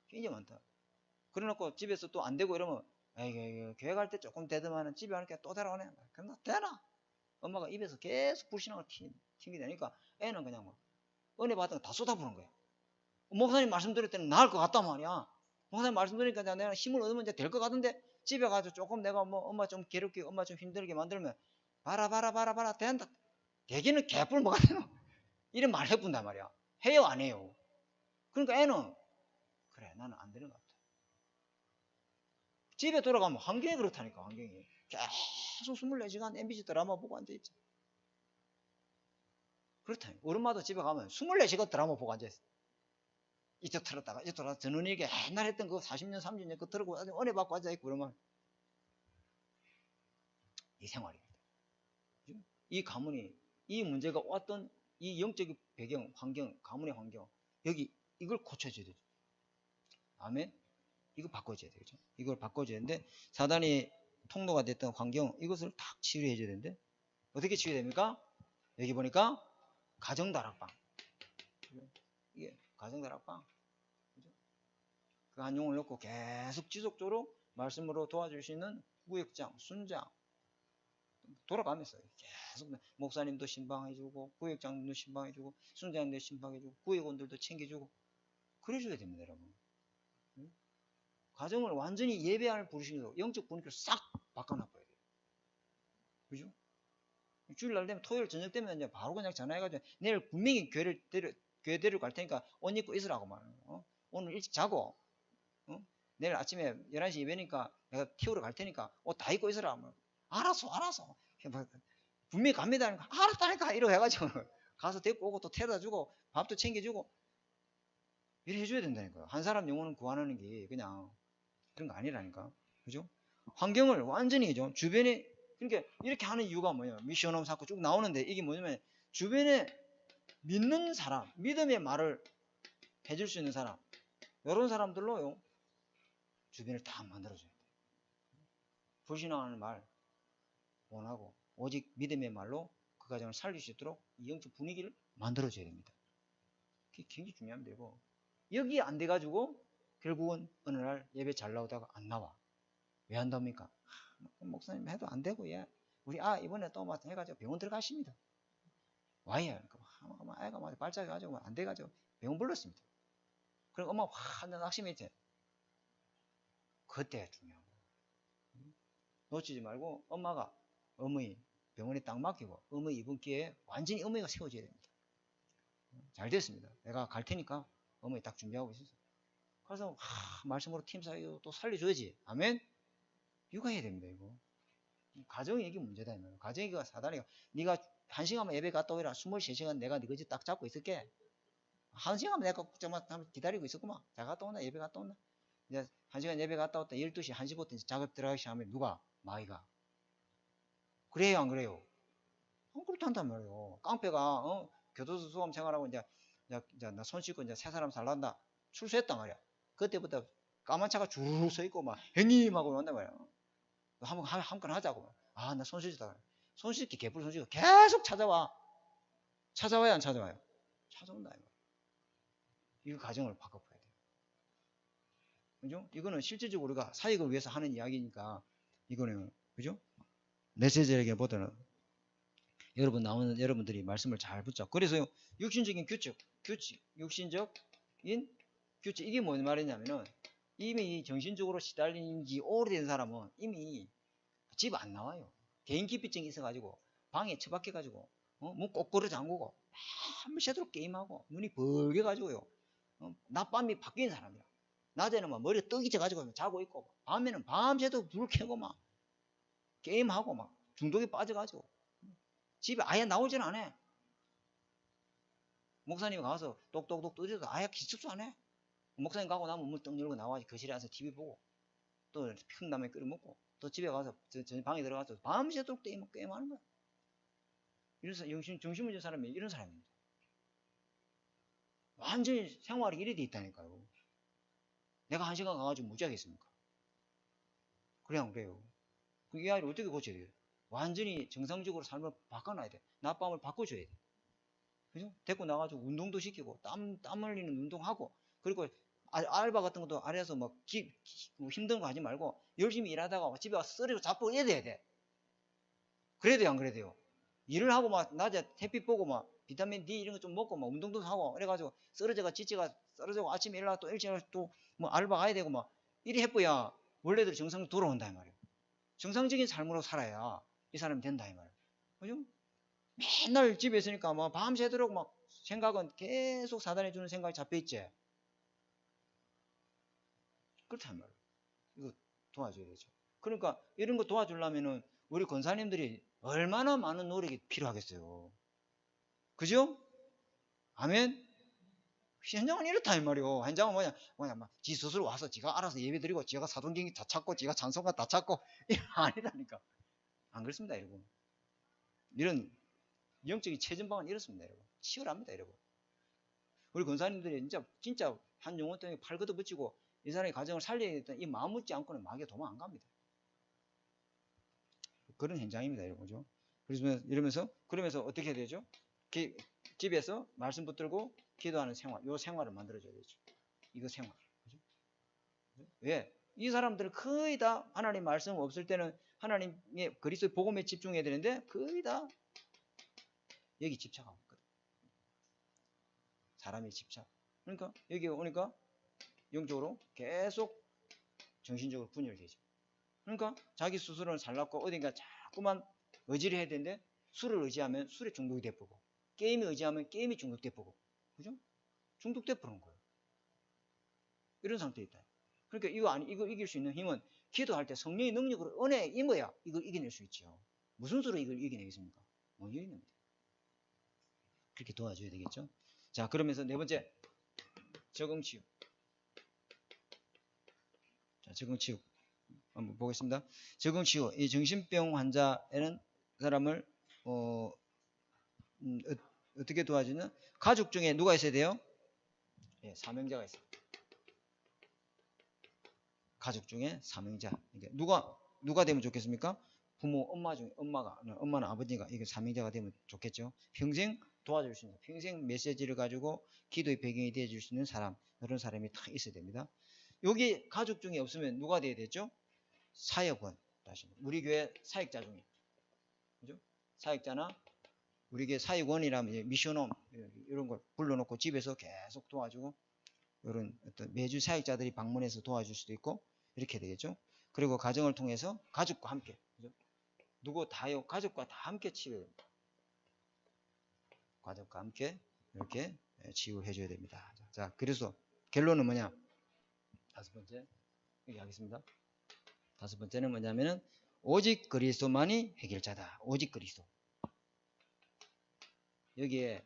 굉장히 많다. 그래놓고 집에서 또 안 되고 이러면 에이, 교회 갈 때 조금 되더만은 집에 가니까 또 데려오네. 그럼 되나? 엄마가 입에서 계속 불신앙을 튕기다니까 애는 그냥 뭐 은혜 받은 거 다 쏟아부는 거야. 목사님 말씀 드릴 때는 나을 것 같단 말이야. 목사님 말씀 드리니까 내가 힘을 얻으면 이제 될 것 같은데 집에 가서 조금 내가 뭐 엄마 좀 괴롭게 엄마 좀 힘들게 만들면 봐라 된다. 되기는 개뿔 뭐가 되노? 이런 말 해본단 말이야. 해요 안 해요? 그러니까 애는 그래 나는 안 되는 것 같아. 집에 돌아가면 환경이 그렇다니까. 환경이 계속 24시간 MBC 드라마 보고 앉아있지. 그렇다. 어른마다 집에 가면 24시간 드라마 보고 앉아있어. 이쪽 틀었다가 이쪽 틀었다가 전원이게 옛날 했던 그 40년 30년 그거 틀고 은혜 받고 앉아있고 그러면 이 생활입니다. 이 가문이 이 문제가 왔던 이 영적인 배경 환경 가문의 환경 여기 이걸 고쳐줘야 되죠. 아멘. 이거 바꿔줘야 되죠. 이걸 바꿔줘야 되는데 사단이 통로가 됐던 환경 이것을 탁 치유해 줘야 되는데 어떻게 치유됩니까? 여기 보니까 가정다락방. 이게 가정다락방. 그 한 용을 넣고 계속 지속적으로 말씀으로 도와줄 수 있는 구역장, 순장 돌아가면서 계속 목사님도 신방해주고 구역장도 신방해주고 순장님도 신방해주고 구역원들도 챙겨주고 그래줘야 됩니다, 여러분. 가정을 완전히 예배할 부르심으로 영적 분위기를 싹 바꿔놔봐야 돼요. 그죠? 주일날 되면 토요일 저녁 되면 이제 바로 그냥 전화해가지고 내일 분명히 교회 데리고 갈 테니까 옷 입고 있으라고 말하는 거예요. 오늘 일찍 자고 내일 아침에 11시 예배니까 내가 태우러 갈 테니까 옷 다 입고 있으라. 알았어. 분명히 갑니다. 알았다니까. 이러고 해가지고 가서 데리고 오고 또 태워다 주고 밥도 챙겨주고 이래 해줘야 된다니까요. 한 사람 영혼을 구하는 게 그냥 그런 거 아니라니까. 그죠? 환경을 완전히 좀 주변에 그러니까 이렇게 하는 이유가 뭐냐면 미션홈 자꾸 쭉 나오는데 이게 뭐냐면 주변에 믿는 사람, 믿음의 말을 해줄 수 있는 사람 이런 사람들로요 주변을 다 만들어줘야 돼요. 불신앙하는 말 원하고 오직 믿음의 말로 그 가정을 살릴 수 있도록 이 영적 분위기를 만들어줘야 됩니다. 그게 굉장히 중요한 데고 여기 안 돼가지고 결국은 어느 날 예배 잘 나오다가 안 나와. 왜 한답니까? 목사님 해도 안 되고 예. 우리 이번에 또 막 해가지고 병원 들어가십니다. 와야 애가 막 발작해가지고 안 돼가지고 병원 불렀습니다. 그리고 엄마 확 낙심이 있지. 그때 중요한 거. 놓치지 말고 엄마가 어머니 병원에 딱 맡기고 어머니 이번 기회에 완전히 어머니가 세워줘야 됩니다. 잘 됐습니다. 내가 갈 테니까 어머니 딱 준비하고 있었어. 그래서 말씀으로 팀 사이도 또 살려줘야지. 아멘. 육아해야 됩니다. 이거 가정이 이게 문제다. 가정이가 사단이가 네가 1시간만 예배 갔다 오라 23시간 내가 네 거지 딱 잡고 있을게. 1시간만 내가 정말 기다리고 있었구만. 잘 갔다 온다. 예배 갔다 온다. 이제 1시간 예배 갔다 왔다 12시 1시부터 이제 작업 들어가기 시작하면 누가? 마이가. 그래요 안 그래요? 그렇단단 말이에요. 깡패가 교도소 수감 생활하고 이제 나 손 씻고 이제 새 사람 살란다. 출소했단 말이야. 그때부터 까만 차가 줄 서 있고 막 형님하고 온단 말이야. 한건 하자고. 나 손 씻었다. 손 씻기 개뿔 손 씻고 계속 찾아와. 찾아와야 안 찾아와요? 찾아온다. 이 가정을 바꿔봐야 돼요. 그죠? 이거는 실질적으로 우리가 사익을 위해서 하는 이야기니까 이거는 그죠? 메시지에게보다는 여러분들이 말씀을 잘 붙잡고 그래서 육신적인 규칙 육신적인 규칙 이게 뭔 말이냐면은 이미 정신적으로 시달린 지 오래된 사람은 이미 집 안 나와요. 개인기피증이 있어가지고 방에 처박혀가지고 문 꼬꾸로 잠그고 밤새도록 게임하고 눈이 벌게가지고요. 낮밤이 바뀐 사람이야. 낮에는 막 머리가 떡이 져가지고 자고 있고 밤에는 밤새도록 불 켜고 막 게임하고 막 중독에 빠져가지고 집에 아예 나오질 않아. 목사님이 가서 똑똑똑 두드려도 아예 기습도 안 해. 목사님 가고 나면 문 떡 열고 나와 거실에 와서 TV 보고 또 큰 라면 끓여 먹고 또 집에 가서 저 방에 들어가서 밤새도록 게임하는 거야. 이래서 정신문제 사람이 이런 사람입니다. 완전히 생활이 이래 돼 있다니까요. 내가 1시간 가가지고 무지하겠습니까? 그냥 그래요. 이 아이를 어떻게 고쳐야 돼요? 완전히 정상적으로 삶을 바꿔놔야 돼. 낮밤을 바꿔줘야 돼. 그죠? 데리고 나가지고 운동도 시키고, 땀 흘리는 운동하고, 그리고 알바 같은 것도 아래에서 뭐 힘든 거 하지 말고, 열심히 일하다가 집에 와서 쓰레기 잡고 이래야 돼. 그래도 안 그래도요. 일을 하고 막 낮에 햇빛 보고 막 비타민 D 이런 거 좀 먹고 막 운동도 하고 그래가지고 지치가 쓰러지고 아침에 일어나 또 일찍 또 뭐 알바 가야 되고 막 이리 해봐야 원래대로 정상 돌아온다 이 말이에요. 정상적인 삶으로 살아야 이 사람이 된다 이 말이에요. 그죠? 맨날 집에 있으니까 뭐 밤새도록 막 생각은 계속 사단해주는 생각이 잡혀있지. 그렇단 말이에요. 이거 도와줘야 되죠. 그러니까 이런 거 도와주려면은 우리 권사님들이 얼마나 많은 노력이 필요하겠어요. 그죠? 아멘? 현장은 이렇다 이 말이요. 현장은 뭐냐 지 스스로 와서 지가 알아서 예배 드리고 지가 사도행기 다 찾고 지가 찬송가 다 찾고 이거 아니다니까. 안 그렇습니다 여러분. 이런 영적인 최전방은 이렇습니다 여러분. 치열합니다 여러분. 우리 권사님들이 진짜 한 영혼 때문에 팔 걷어붙이고 이 사람의 가정을 살려야겠다 이 마음 묻지 않고는 마귀가 도망 안 갑니다. 그런 현장입니다 여러분. 그죠? 그러면서 어떻게 해야 되죠? 집에서 말씀 붙들고 기도하는 생활, 요 생활을 만들어줘야 되죠. 이거 생활. 그죠? 왜? 이 사람들은 거의 다 하나님 말씀 없을 때는 하나님의 그리스도의 복음에 집중해야 되는데 거의 다 여기 집착하고 있거든. 사람이 집착. 그러니까 여기 오니까 영적으로 계속 정신적으로 분열되죠. 그러니까 자기 스스로는 잘났고 어딘가 자꾸만 의지를 해야 되는데 술을 의지하면 술에 중독이 돼버리고 게임에 의지하면 게임이 중독돼버리고 그죠? 중독돼버리는 거예요. 이런 상태에 있다. 그러니까 이거 이길 수 있는 힘은 기도할 때 성령의 능력으로 은혜에 임어야 이걸 이겨낼 수 있죠. 무슨 수로 이걸 이겨내겠습니까? 못 이겨냅니다. 그렇게 도와줘야 되겠죠. 자, 그러면서 네 번째 적응치유. 자, 적응치유 한번 보겠습니다. 적응치유. 이 정신병 환자에는 사람을 어떻게 도와주는? 가족 중에 누가 있어야 돼요? 예, 사명자가 있어요. 가족 중에 사명자. 그러니까 누가 되면 좋겠습니까? 부모, 엄마 중에 엄마나 아버지가 이게 사명자가 되면 좋겠죠. 평생 도와줄 수 있는, 평생 메시지를 가지고 기도의 배경이 되어줄 수 있는 사람, 그런 사람이 다 있어야 됩니다. 여기 가족 중에 없으면 누가 돼야 되죠? 사역원. 다시 우리 교회 사역자 중에, 그죠? 사역자나 우리 교회 사역원이라면 미션홈 이런 걸 불러놓고 집에서 계속 도와주고 이런 어떤 매주 사역자들이 방문해서 도와줄 수도 있고 이렇게 되겠죠. 그리고 가정을 통해서 가족과 함께, 그죠? 누구 다요? 가족과 다 함께 치유해요. 가족과 함께 이렇게 치유해 줘야 됩니다. 자, 그래서 결론은 뭐냐? 다섯 번째 얘기하겠습니다. 다섯 번째는 뭐냐면은 오직 그리스도만이 해결자다. 오직 그리스도. 여기에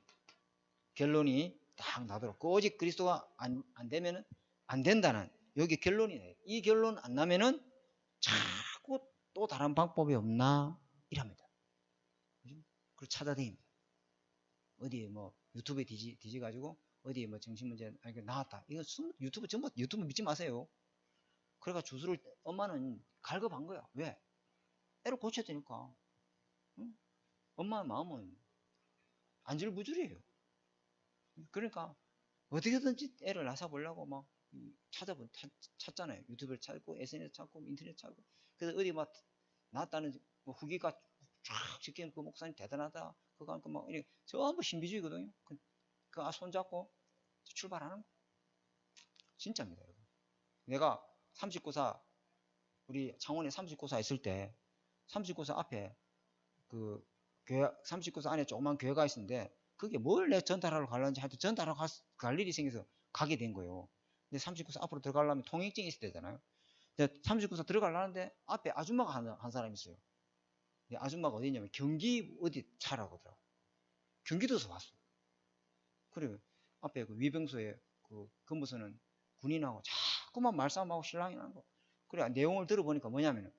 결론이 딱 나도록 오직 그리스도가 안 되면은 안 된다는 여기 결론이에요. 이 결론 안 나면은 자꾸 또 다른 방법이 없나 이랍니다. 그걸 찾아다닙니다. 어디에 뭐 유튜브에 뒤지 가지고 어디에 뭐 정신문제 나왔다. 이거 유튜브 전부 유튜브 믿지 마세요. 그래가 주소를 엄마는 갈급한 거야. 왜? 애를 고쳐야 되니까. 응? 엄마의 마음은 안절부절이에요. 그러니까 어떻게든지 애를 낳아보려고 막 찾잖아요. 유튜브를 찾고 SNS 찾고 인터넷 찾고 그래서 어디 막 낳았다는 뭐 후기가 쫙 적힌 그 목사님 대단하다. 그거 막 전부 신비주의거든요. 손잡고 출발하는 거. 진짜입니다, 여러분. 내가 39사 우리 창원에 39사 있을 때 39사 앞에 그 교회 39사 안에 조그만 교회가 있었는데 그게 뭘 내 전달하러 가려는지 하여튼 전달하러 갈 일이 생겨서 가게 된 거예요. 근데 39사 앞으로 들어가려면 통행증이 있어야 되잖아요. 근데 39사 들어가려는데 앞에 아줌마가 한 사람이 있어요. 아줌마가 어디 있냐면 경기 어디 차라고 하더라고. 경기도에서 왔어. 그래 앞에 그 위병소에 그 근무서는 군인하고 자꾸만 말싸움하고 신랑이 나는 거. 그래 내용을 들어보니까 뭐냐면은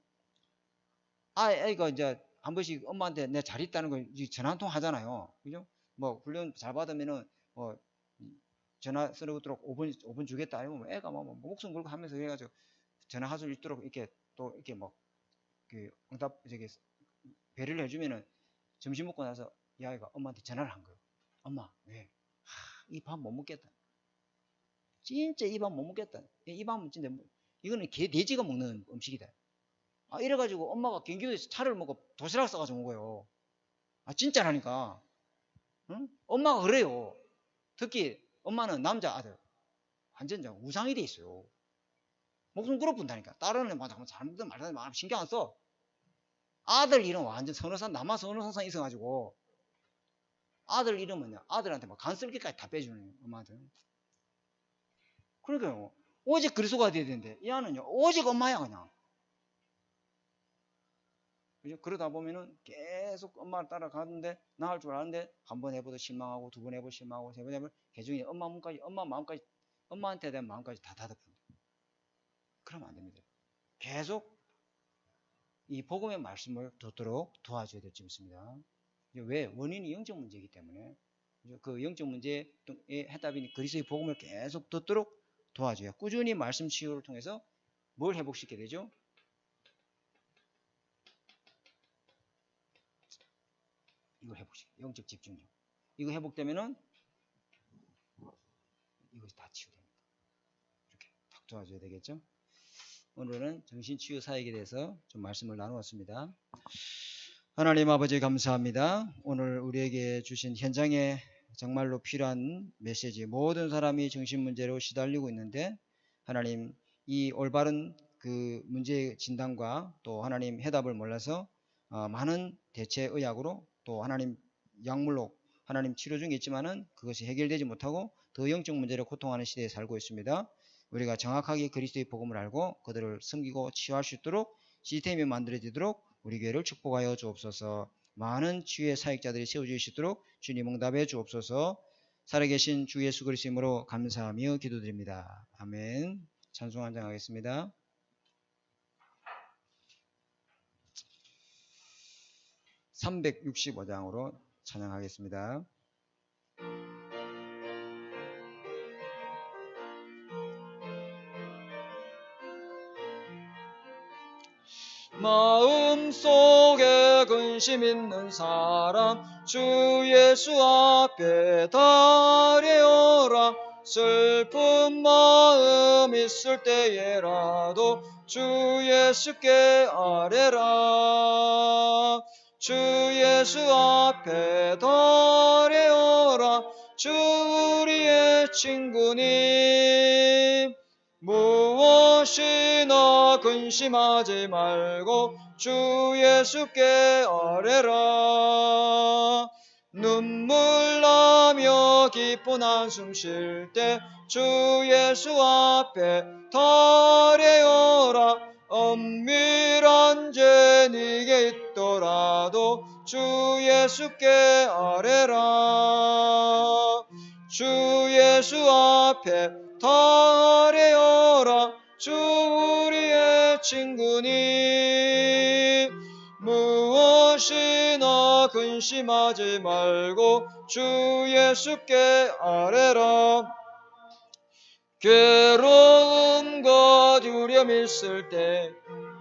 애가 이제 한 번씩 엄마한테 내 잘 있다는 걸 전화 한 통 하잖아요. 그죠? 뭐 훈련 잘 받으면은 전화 쓰도록 5분 주겠다. 아니면 애가 뭐 목숨 걸고 하면서 해가지고 전화할 수 있도록 이렇게 또 이렇게 뭐 그 응답 배려를 해주면은 점심 먹고 나서 이 아이가 엄마한테 전화를 한 거예요. 엄마, 왜? 이 밥 못 먹겠다. 진짜 이 밥 못 먹겠다. 이 밥은 진짜 이거는 돼지가 먹는 음식이다. 이래가지고 엄마가 경기도에서 차를 먹고 도시락 싸가지고 온 거예요. 진짜라니까. 응? 엄마가 그래요. 특히 엄마는 남자 아들 완전 우상이 돼 있어요. 목숨 끌어본다니까. 다른 애만 잘못든 말든 말 신경 안 써. 아들 이름 완전 선호산 남아 선호산 있어가지고 아들 이름은요 아들한테 막 간쓸기까지 다 빼주는 엄마한테. 그러니까요. 오직 그리스도가 돼야 되는데 이 아는요 오직 엄마야 그냥. 그죠? 그러다 보면은 계속 엄마를 따라가는데 나을 줄 아는데 한 번 해보도 실망하고 두 번 해보도 실망하고 세 번 해보도 개중에 엄마 마음까지 엄마한테 대한 마음까지 다 닫아버린다. 그러면 안 됩니다. 계속 이 복음의 말씀을 듣도록 도와줘야 될 점 있습니다. 왜? 원인이 영적 문제이기 때문에 그 영적 문제의 해답인 그리스도의 복음을 계속 듣도록 도와줘야 꾸준히 말씀 치유를 통해서 뭘 회복시키게 되죠? 이걸 회복시켜. 영적 집중력. 이거 회복되면은 이것이 다 치유됩니다. 이렇게 탁 도와줘야 되겠죠? 오늘은 정신치유 사역에 대해서 좀 말씀을 나누었습니다. 하나님 아버지 감사합니다. 오늘 우리에게 주신 현장에 정말로 필요한 메시지, 모든 사람이 정신문제로 시달리고 있는데 하나님 이 올바른 그 문제의 진단과 또 하나님 해답을 몰라서 많은 대체 의학으로 또 하나님 약물로 하나님 치료 중에 있지만은 그것이 해결되지 못하고 더 영적 문제로 고통하는 시대에 살고 있습니다. 우리가 정확하게 그리스도의 복음을 알고 그들을 섬기고 치유할 수 있도록 시스템이 만들어지도록 우리 교회를 축복하여 주옵소서. 많은 치유의 사역자들이 세워질 수 있도록 주님 응답해 주옵소서. 살아계신 주 예수 그리스도 이름으로 감사하며 기도드립니다. 아멘. 찬송 한 장 하겠습니다. 365장으로 찬양하겠습니다. 마음속에 근심 있는 사람 주 예수 앞에 달려오라. 슬픈 마음 있을 때에라도 주 예수께 아뢰라. 주 예수 앞에 달려오라. 주 우리의 친구님. 무엇이나 근심하지 말고 주 예수께 아뢰라. 눈물 나며 기쁜 한숨 쉴 때 주 예수 앞에 달려오라. 엄밀한 죄 네게 있더라도 주 예수께 아뢰라. 주 예수 앞에 달려오라. 주 우리의 친구님. 무엇이나 근심하지 말고 주 예수께 아뢰라. 괴로움과 두려움 있을 때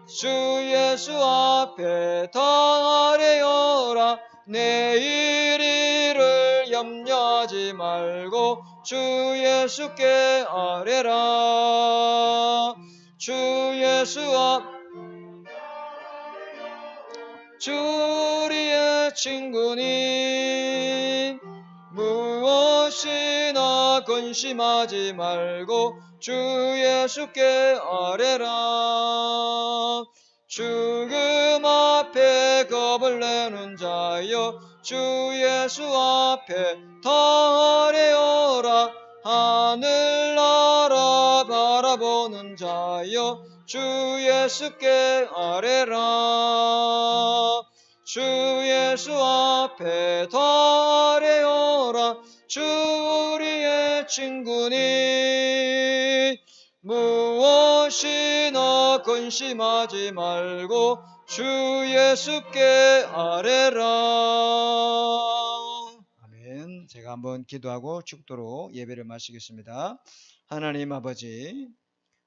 주 예수 앞에 달려오라. 내일 일을 염려하지 말고 주 예수께 아뢰라. 주 예수 앞 주 우리의 친구님. 무엇이나 근심하지 말고 주 예수께 아뢰라. 죽음 앞에 겁을 내는 자여 주 예수 앞에 달려오라. 하늘나라 바라보는 자여 주 예수께 아뢰라. 주 예수 앞에 달려오라. 주 우리의 친구님. 무엇이나 근심하지 말고 주 예수께 아뢰라. 아멘. 제가 한번 기도하고 축도로 예배를 마치겠습니다. 하나님 아버지,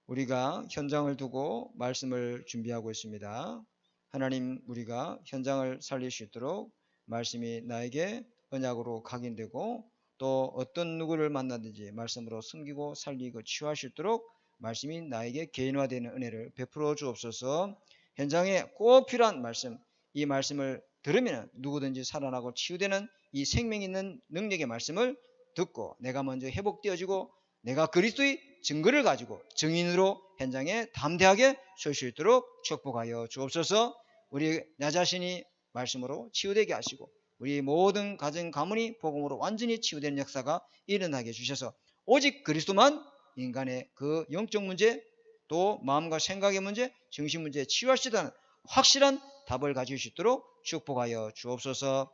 우리가 현장을 두고 말씀을 준비하고 있습니다. 하나님, 우리가 현장을 살릴 수 있도록 말씀이 나에게 언약으로 각인되고 또 어떤 누구를 만나든지 말씀으로 섬기고 살리고 치유할 수 있도록 말씀이 나에게 개인화되는 은혜를 베풀어 주옵소서. 현장에 꼭 필요한 말씀, 이 말씀을 들으면 누구든지 살아나고 치유되는 이 생명 있는 능력의 말씀을 듣고 내가 먼저 회복되어지고 내가 그리스도의 증거를 가지고 증인으로 현장에 담대하게 설 수 있도록 축복하여 주옵소서. 우리 나 자신이 말씀으로 치유되게 하시고 우리 모든 가정 가문이 복음으로 완전히 치유되는 역사가 일어나게 해주셔서 오직 그리스도만 인간의 그 영적 문제 또 마음과 생각의 문제, 정신 문제에 치유할 수 있다는 확실한 답을 가질 수 있도록 축복하여 주옵소서.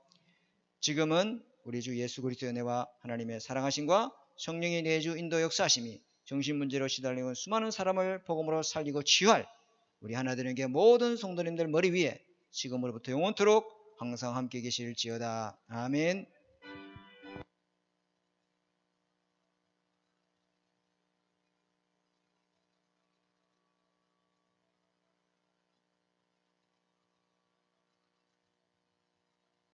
지금은 우리 주 예수 그리스도의 은혜와 하나님의 사랑하심과 성령의 내주 인도 역사하심이 정신 문제로 시달리는 수많은 사람을 복음으로 살리고 치유할 우리 하나되는 게 모든 성도님들 머리 위에 지금으로부터 영원토록 항상 함께 계실지어다. 아멘.